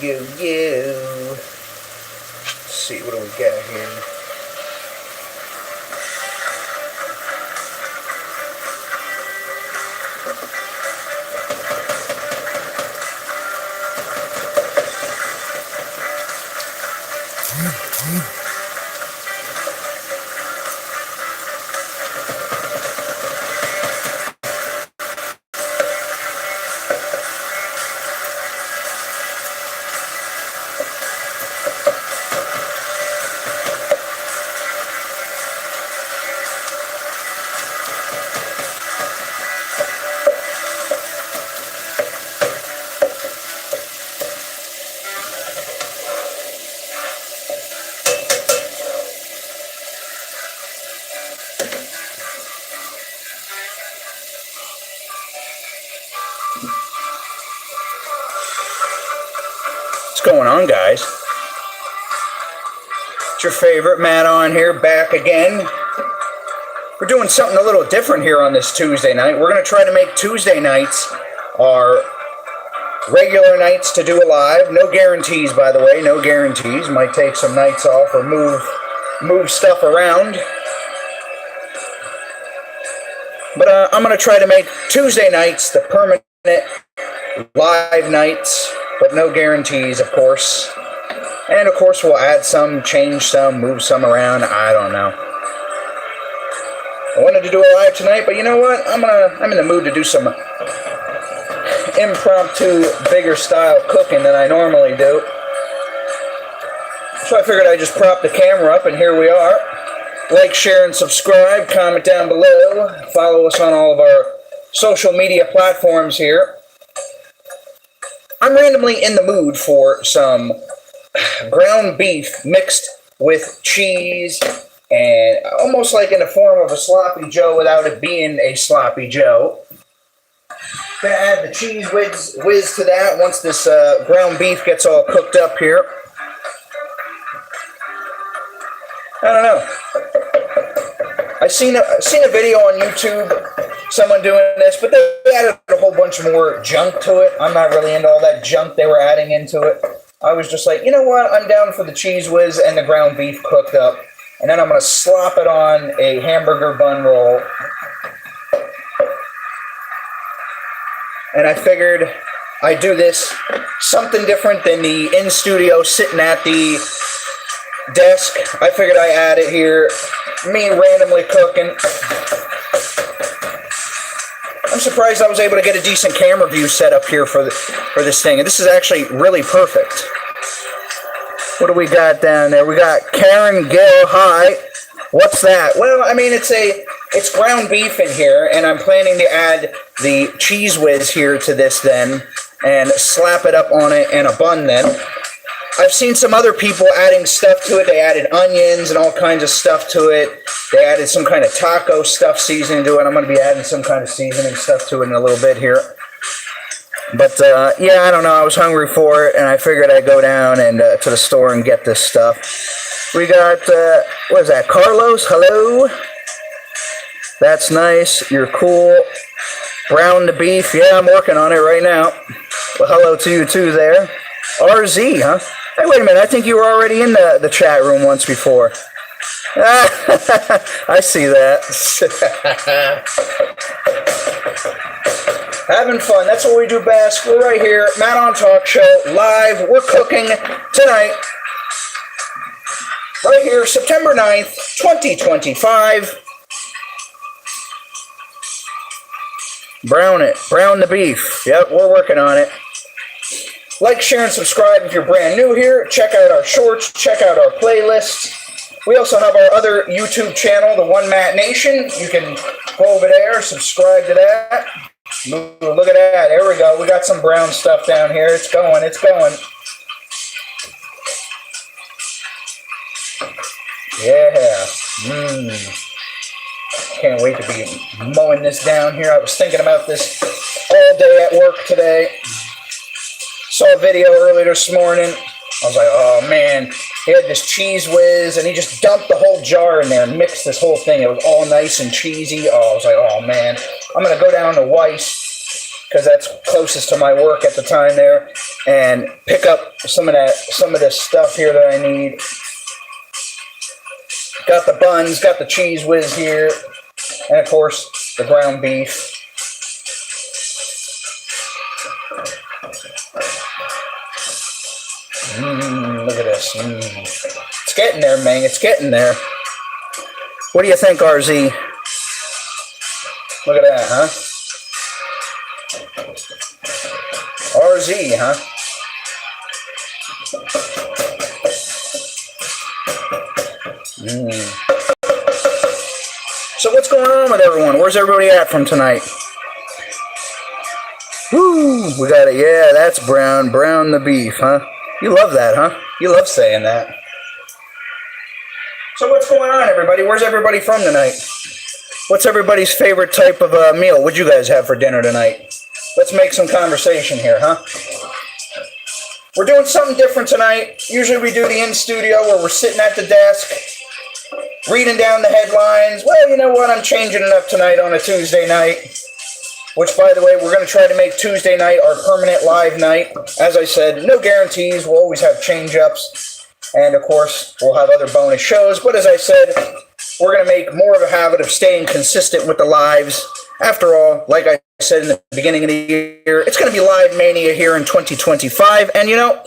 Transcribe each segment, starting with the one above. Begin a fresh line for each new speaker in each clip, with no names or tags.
Let's see, what do we got here? What's going on, guys? It's your favorite Matt on here, back again. We're doing something a little different here on this Tuesday night. We're going to try to make Tuesday nights our regular nights to do a live. No guarantees, by the way, no guarantees. Might take some nights off or move stuff around. But I'm going to try to make Tuesday nights the permanent live nights, but no guarantees, of course. And, of course, we'll add some, change some, move some around. I don't know. I wanted to do it live tonight, but you know what? I'm in the mood to do some impromptu, bigger style cooking than I normally do. So I figured I'd just prop the camera up, and here we are. Like, share, and subscribe. Comment down below. Follow us on all of our social media platforms here. I'm randomly in the mood for some ground beef mixed with cheese and almost like in the form of a sloppy joe without it being a sloppy joe. Gonna add the cheese whiz to that once this ground beef gets all cooked up here. I don't know. I seen a video on YouTube, someone doing this, but they added a whole bunch more junk to it. I'm not really into all that junk they were adding into it. I was just like, you know what? I'm down for the cheese whiz and the ground beef cooked up. And then I'm going to slop it on a hamburger bun roll. And I figured I'd do this something different than the in-studio sitting at the desk. I figured I'd add it here. Me randomly cooking. I'm surprised I was able to get a decent camera view set up here for this thing. And this is actually really perfect. What do we got down there? We got Karen Gill. Hi. What's that? Well, I mean, it's ground beef in here, and I'm planning to add the cheese whiz here to this then, and slap it up on it in a bun then. I've seen some other people adding stuff to it. They added onions and all kinds of stuff to it. They added some kind of taco stuff seasoning to it. I'm going to be adding some kind of seasoning stuff to it in a little bit here. But, yeah, I don't know. I was hungry for it, and I figured I'd go down and to the store and get this stuff. We got, what is that, Carlos? Hello? That's nice. You're cool. Brown the beef. Yeah, I'm working on it right now. Well, hello to you, too, there. RZ, huh? Hey, wait a minute. I think you were already in the chat room once before. I see that. Having fun. That's what we do best. We're right here. Matt on Talk Show, live. We're cooking tonight. Right here, September 9th, 2025. Brown it. Brown the beef. Yep, we're working on it. Like, share, and subscribe if you're brand new here. Check out our shorts. Check out our playlists. We also have our other YouTube channel, the One Matt Nation. You can go over there, subscribe to that. Look at that. There we go. We got some brown stuff down here. It's going. It's going. Yeah. Can't wait to be mowing this down here. I was thinking about this all day at work today. Saw a video earlier this morning. I was like, oh man, he had this cheese whiz and he just dumped the whole jar in there and mixed this whole thing. It was all nice and cheesy. Oh, I was like, oh man, I'm going to go down to Weiss because that's closest to my work at the time there, and pick up some of this stuff here that I need. Got the buns, got the cheese whiz here, and of course the ground beef. Look at this. It's getting there, man. It's getting there. What do you think, RZ? Look at that, huh? RZ, huh? So what's going on with everyone? Where's everybody at from tonight? Woo! We got it. Yeah, that's brown. Brown the beef, huh? You love that, huh? You love saying that. So what's going on, everybody? Where's everybody from tonight? What's everybody's favorite type of meal? What'd you guys have for dinner tonight? Let's make some conversation here, huh? We're doing something different tonight. Usually we do the in-studio where we're sitting at the desk, reading down the headlines. Well, you know what? I'm changing it up tonight on a Tuesday night. Which, by the way, we're going to try to make Tuesday night our permanent live night. As I said, no guarantees. We'll always have change-ups. And, of course, we'll have other bonus shows. But, as I said, we're going to make more of a habit of staying consistent with the lives. After all, like I said in the beginning of the year, it's going to be Live Mania here in 2025. And, you know,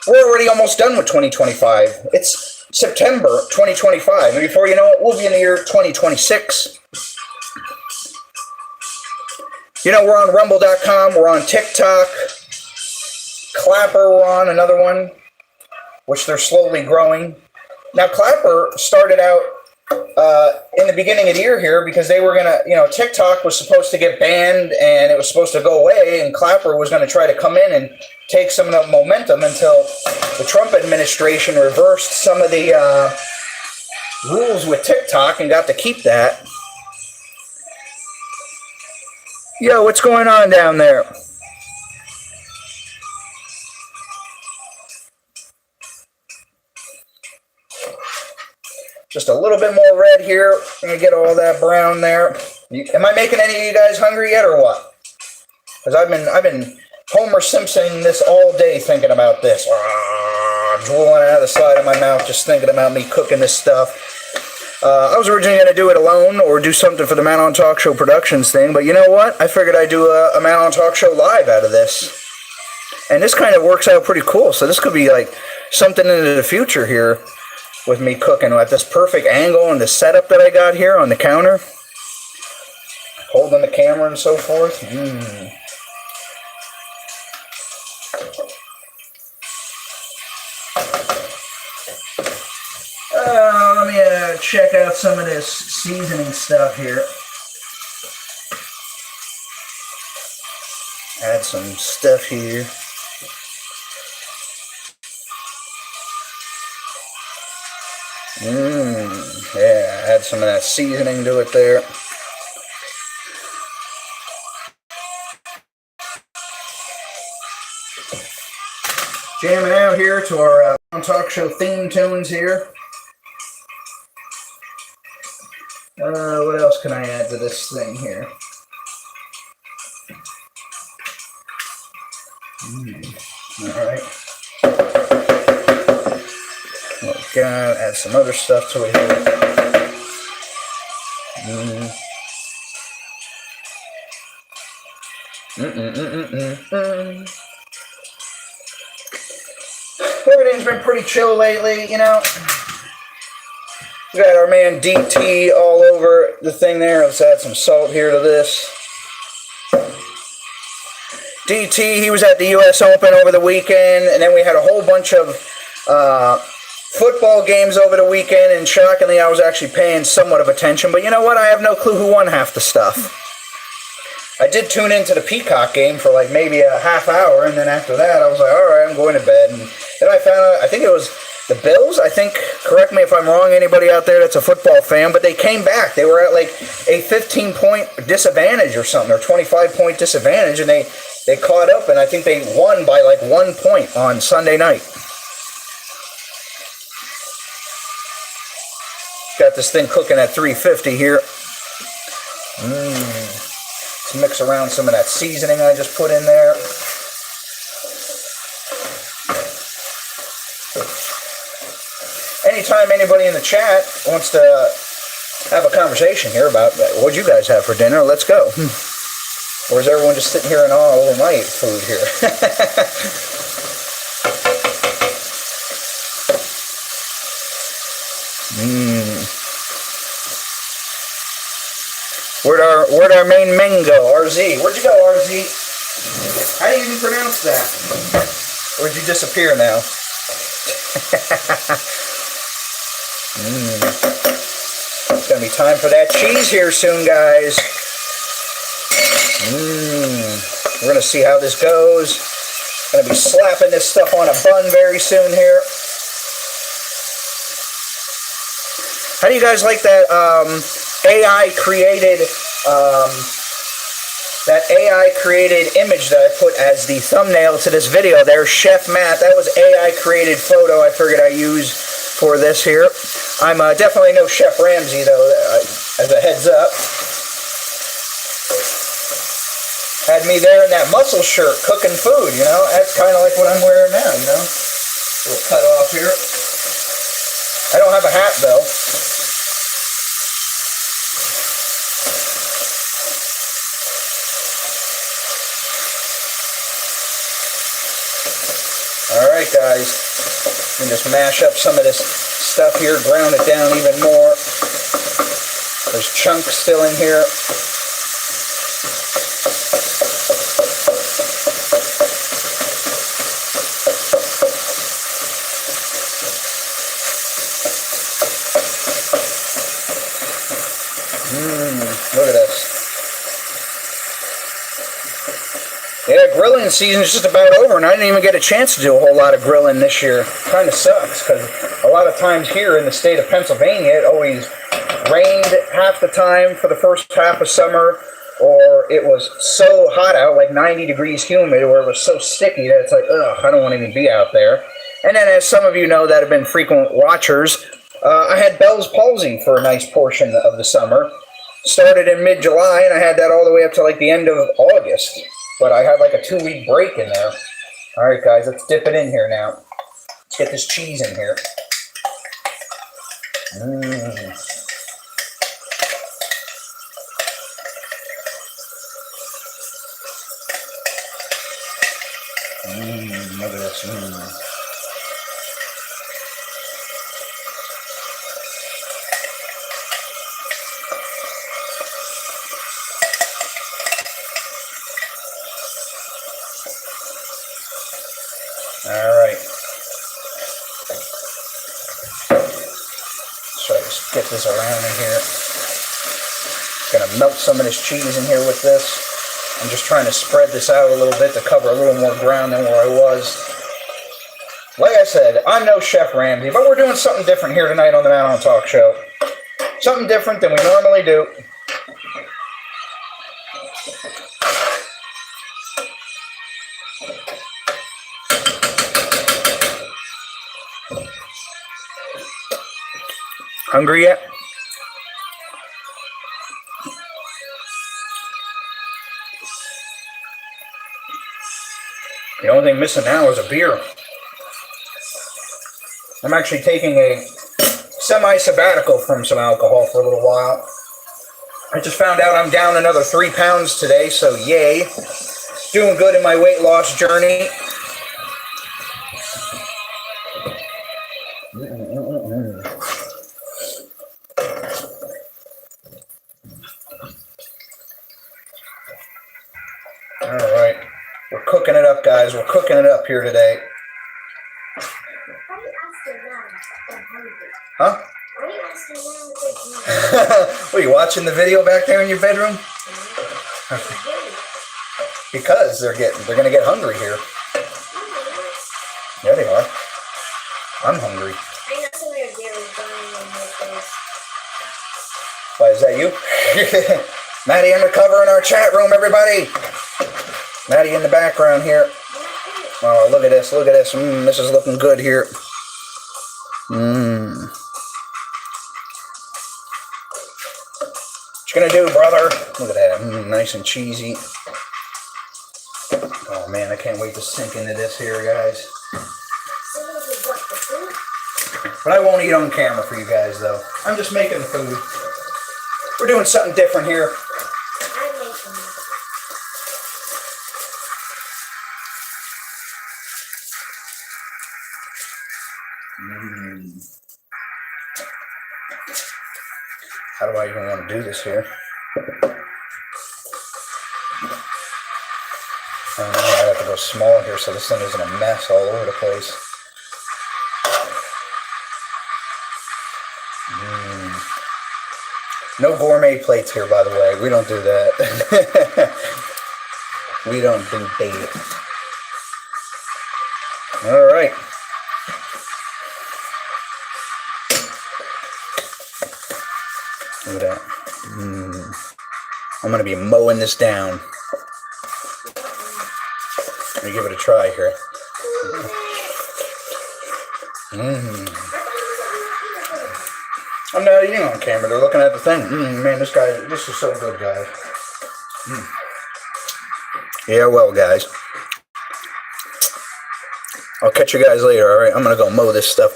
we're already almost done with 2025. It's September 2025. And before you know it, we'll be in the year 2026. You know, we're on Rumble.com, we're on TikTok, Clapper we're on, another one, which they're slowly growing. Now, Clapper started out in the beginning of the year here because they were going to, you know, TikTok was supposed to get banned and it was supposed to go away, and Clapper was going to try to come in and take some of the momentum until the Trump administration reversed some of the rules with TikTok and got to keep that. Yo, what's going on down there? Just a little bit more red here. I'm gonna get all that brown there. Am I making any of you guys hungry yet, or what? Because I've been Homer Simpsoning this all day thinking about this. Drooling out of the side of my mouth just thinking about me cooking this stuff. I was originally going to do it alone or do something for the Man on Talk Show Productions thing, but you know what? I figured I'd do a Man on Talk Show live out of this. And this kind of works out pretty cool, so this could be like something into the future here with me cooking at this perfect angle and the setup that I got here on the counter. Holding the camera and so forth. Let me check out some of this seasoning stuff here. Add some stuff here. Yeah, add some of that seasoning to it there. Jamming out here to our talk show theme tunes here. What else can I add to this thing here? Alright. Okay, add some other stuff to it here. Everything's been pretty chill lately, you know. We got our man DT all over the thing there. Let's add some salt here to this. DT, he was at the U.S. Open over the weekend, and then we had a whole bunch of football games over the weekend, and shockingly, I was actually paying somewhat of attention. But you know what? I have no clue who won half the stuff. I did tune into the Peacock game for like maybe a half hour, and then after that, I was like, all right, I'm going to bed. And then I found out, I think it was the Bills, I think, correct me if I'm wrong, anybody out there that's a football fan, but they came back. They were at like a 15-point disadvantage or something, or 25-point disadvantage, and they caught up, and I think they won by like 1 point on Sunday night. Got this thing cooking at 350 here. to mix around some of that seasoning I just put in there. Anytime anybody in the chat wants to have a conversation here about what you guys have for dinner, let's go. Or is everyone just sitting here in awe over my food here? Where'd our main men go? RZ. Where'd you go, RZ? How do you even pronounce that? Or did you disappear now? It's gonna be time for that cheese here soon, guys. We're gonna see how this goes. Gonna be slapping this stuff on a bun very soon here. How do you guys like that AI created image that I put as the thumbnail to this video? There's Chef Matt. That was AI created photo I figured I'd use for this here. I'm definitely no Chef Ramsay though, as a heads up. Had me there in that muscle shirt cooking food, you know. That's kind of like what I'm wearing now, you know. A little cut off here. I don't have a hat though. Alright guys, and just mash up some of this stuff here, ground it down even more. There's chunks still in here. Look at this. Yeah, grilling season is just about over, and I didn't even get a chance to do a whole lot of grilling this year. Kind of sucks, because a lot of times here in the state of Pennsylvania, it always rained half the time for the first half of summer, or it was so hot out, like 90 degrees humid, or it was so sticky that it's like, ugh, I don't want to even be out there. And then, as some of you know that have been frequent watchers, I had Bell's palsy for a nice portion of the summer. Started in mid-July, and I had that all the way up to like the end of August. But I had like a 2-week break in there. All right, guys, let's dip it in here now. Let's get this cheese in here. Look at this. Alright. So let's get this around in here. Gonna melt some of this cheese in here with this. I'm just trying to spread this out a little bit to cover a little more ground than where I was. Like I said, I'm no Chef Ramsay, but we're doing something different here tonight on the Matt On Talk Show. Something different than we normally do. Hungry yet? The only thing missing now is a beer. I'm actually taking a semi-sabbatical from some alcohol for a little while. I just found out I'm down another 3 pounds today, so yay. Doing good in my weight loss journey. Alright, we're cooking it up, guys. We're cooking it up here today. Huh? What, are you watching the video back there in your bedroom? Because they're gonna get hungry here. Yeah, they are. I'm hungry. Why, is that you? Maddie undercover in our chat room, everybody. Maddie in the background here. Oh, look at this. Look at this. This is looking good here. What you gonna do, brother? Look at that, nice and cheesy. Oh man, I can't wait to sink into this here, guys. But I won't eat on camera for you guys, though. I'm just making the food. We're doing something different here. How do I even want to do this here? I don't know, I have to go small here so this thing isn't a mess all over the place. No gourmet plates here, by the way. We don't do that. We don't do that. All right. Look at that. I'm going to be mowing this down. Let me give it a try here. I'm not eating on camera. They're looking at the thing. Man, this is so good, guys. Yeah, well, guys. I'll catch you guys later, all right? I'm going to go mow this stuff